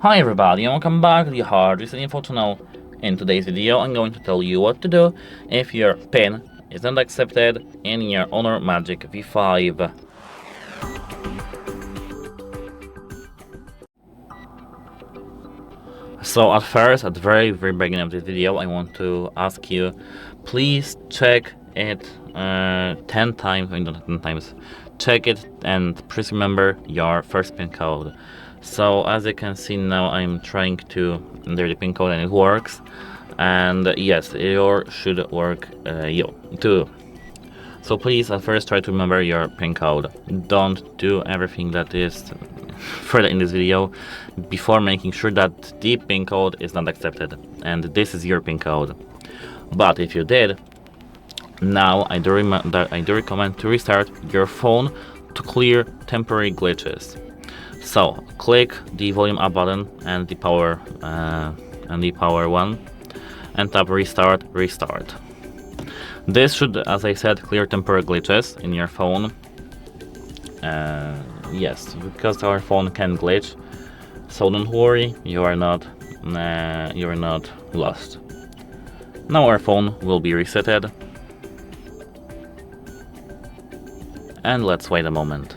Hi everybody and welcome back to the HardReset.Info channel. In today's video I'm going to tell you what to do if your PIN is not accepted in your Honor Magic V5. So at first, at the very beginning of this video, I want to ask you, please check it 10 times, I mean not 10 times, check it and please remember your first PIN code. So as you can see now, I'm trying to enter the PIN code and it works. And yes, yours should work too. So please at first try to remember your PIN code. Don't do everything that is further in this video before making sure that the PIN code is not accepted and this is your PIN code. But if you did, now I do recommend to restart your phone to clear temporary glitches. So click the volume up button and the power one and tap restart. This should, as I said, clear temporary glitches in your phone. Yes, because our phone can glitch, so don't worry, you are not lost. Now our phone will be resetted, and let's wait a moment.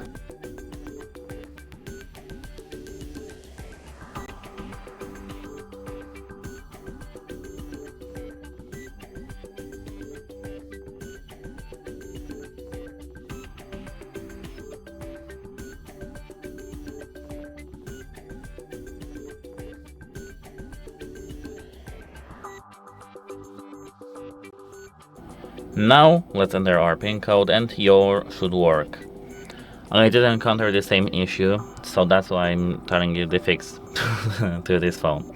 Now let's enter our PIN code and yours should work. I did encounter the same issue, so that's why I'm telling you the fix to this phone.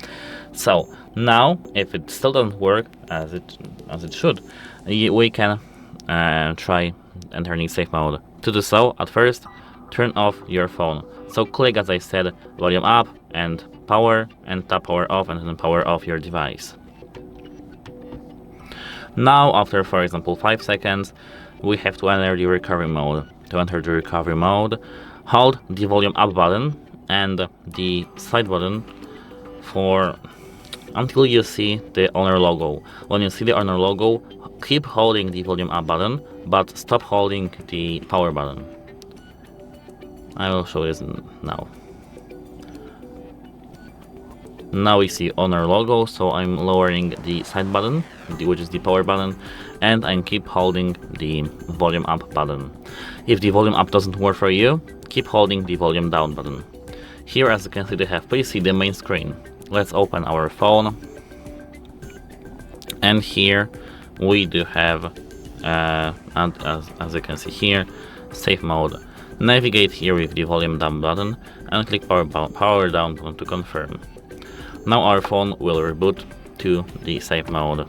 So now if it still doesn't work as it should, we can try entering safe mode. To do so, at first turn off your phone. So click, as I said, volume up and power, and tap power off and then power off your device. Now after, for example, 5 seconds, we have to enter the recovery mode. To enter the recovery mode, hold the volume up button and the side button until you see the Honor logo. When you see the Honor logo, keep holding the volume up button, but stop holding the power button. I will show this now. Now we see Honor logo, so I'm lowering the side button, which is the power button, and I keep holding the volume up button. If the volume up doesn't work for you, keep holding the volume down button. Here, as you can see, please see the main screen. Let's open our phone, and here we do have, and as you can see here, safe mode. Navigate here with the volume down button and click power down button to confirm. Now our phone will reboot to the safe mode.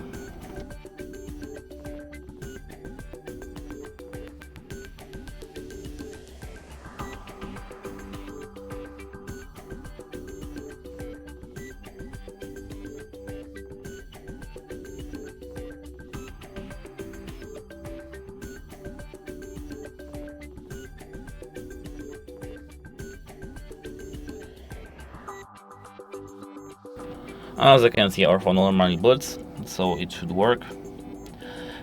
As you can see, our phone normally boots, so it should work.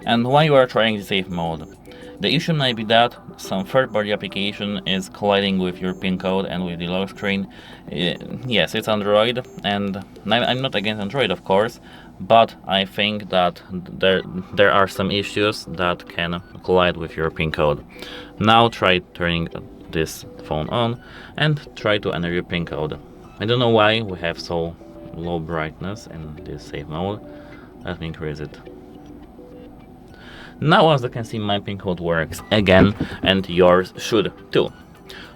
And while you are trying the safe mode, the issue may be that some third-party application is colliding with your PIN code and with the lock screen. Yes, it's Android, and I'm not against Android, of course, but I think that there are some issues that can collide with your PIN code. Now try turning this phone on and try to enter your PIN code. I don't know why we have so low brightness in this safe mode. Let me increase it. Now, as you can see, my PIN code works again, and yours should too.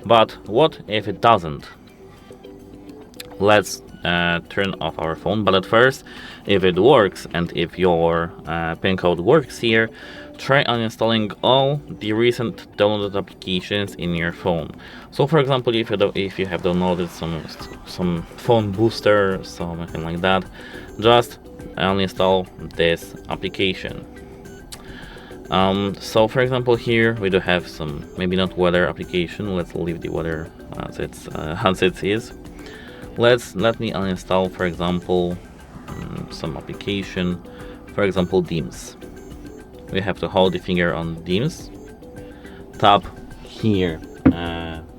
But what if it doesn't? Let's turn off our phone, but at first, if it works and if your PIN code works here, try uninstalling all the recent downloaded applications in your phone. So for example, if you have downloaded some phone booster, something like that, just uninstall this application. So for example, here we do have some, maybe not weather application. Let's leave the weather as it is. Let me uninstall, for example, some application, for example, Themes. We have to hold the finger on Themes, tap here,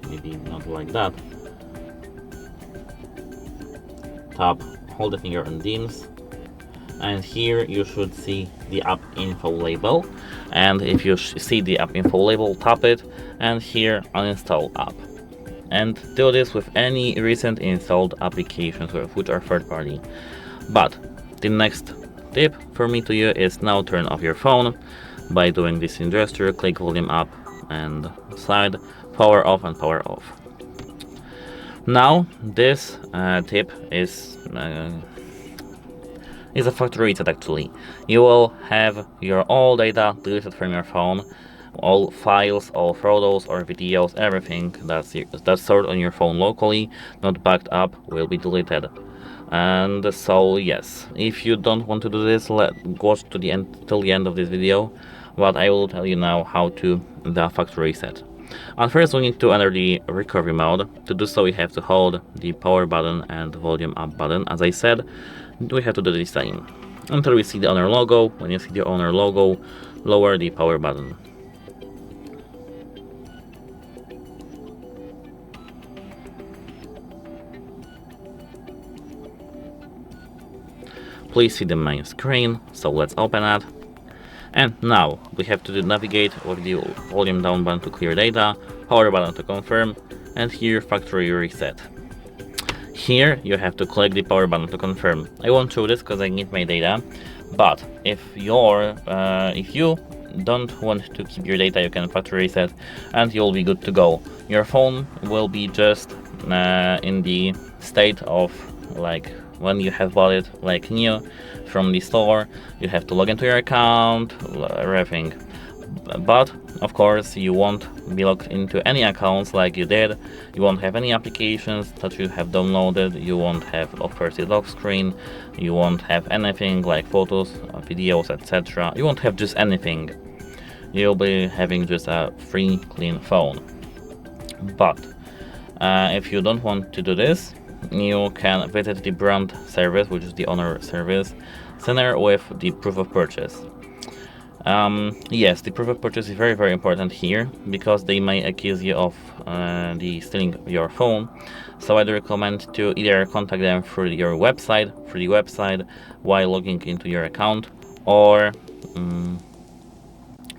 maybe not like that, tap, hold the finger on Themes, and here you should see the app info label, and if you see the app info label, tap it, and here uninstall app. And do this with any recent installed applications which are third party. But the next tip for me to you is now turn off your phone by doing this in gesture, click volume up and slide, power off and power off. Now this tip is a factory reset actually. You will have your all data deleted from your phone, all files, all photos or videos, everything that's stored on your phone locally, not backed up, will be deleted. And so yes, if you don't want to do this, watch to the end till the end of this video, but I will tell you now how to the factory reset. And first we need to enter the recovery mode. To do so we have to hold the power button and volume up button. As I said, we have to do the same until we see the owner logo. When you see the owner logo, lower the power button. Please see the main screen, so let's open it. And now we have to navigate with the volume down button to clear data, power button to confirm, and here factory reset. Here you have to click the power button to confirm. I won't show this because I need my data, but if you don't want to keep your data, you can factory reset and you'll be good to go. Your phone will be just in the state of like when you have bought it like new from the store. You have to log into your account, everything. But of course you won't be logged into any accounts like you did. You won't have any applications that you have downloaded. You won't have of course the lock screen. You won't have anything like photos, videos, etc. You won't have just anything. You'll be having just a free clean phone. But if you don't want to do this, you can visit the brand service, which is the owner service center, with the proof of purchase. Yes, the proof of purchase is very important here because they may accuse you of stealing your phone. So I'd recommend to either contact them through the website while logging into your account, or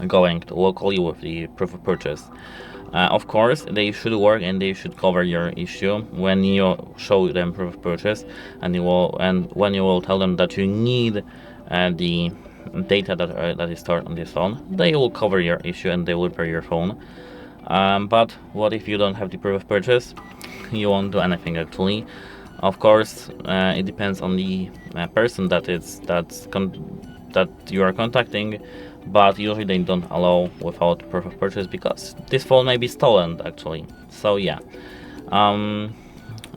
going to locally with the proof of purchase. Of course, they should work and they should cover your issue when you show them proof of purchase, and when you will tell them that you need the data that is stored on this phone. They will cover your issue and they will repair your phone. But what if you don't have the proof of purchase? You won't do anything actually. Of course, it depends on the person that you are contacting, but usually they don't allow without proof of purchase because this phone may be stolen actually. So yeah.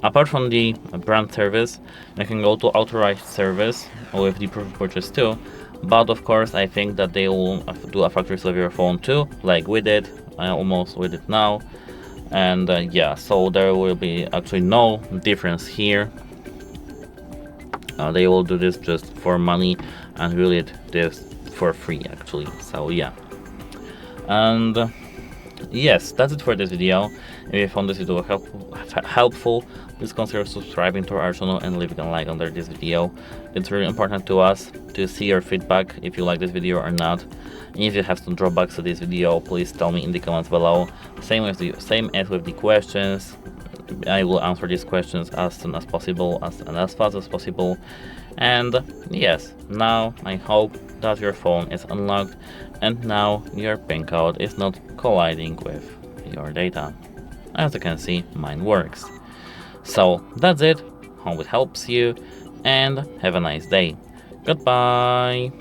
Apart from the brand service, you can go to authorized service with the proof of purchase too. But of course, I think that they will do a factory reset of your phone too, like we did, almost with it now. And yeah, so there will be actually no difference here. They will do this just for money and really this for free actually. So yeah. And yes, that's it for this video. If you found this video helpful, please consider subscribing to our channel and leaving a like under this video. It's really important to us to see your feedback if you like this video or not. And if you have some drawbacks to this video, please tell me in the comments below. Same as with the questions. I will answer these questions as soon as possible and as fast as possible. And yes, now I hope that your phone is unlocked and now your PIN code is not colliding with your data. As you can see, mine works. So that's it. Hope it helps you and have a nice day. Goodbye.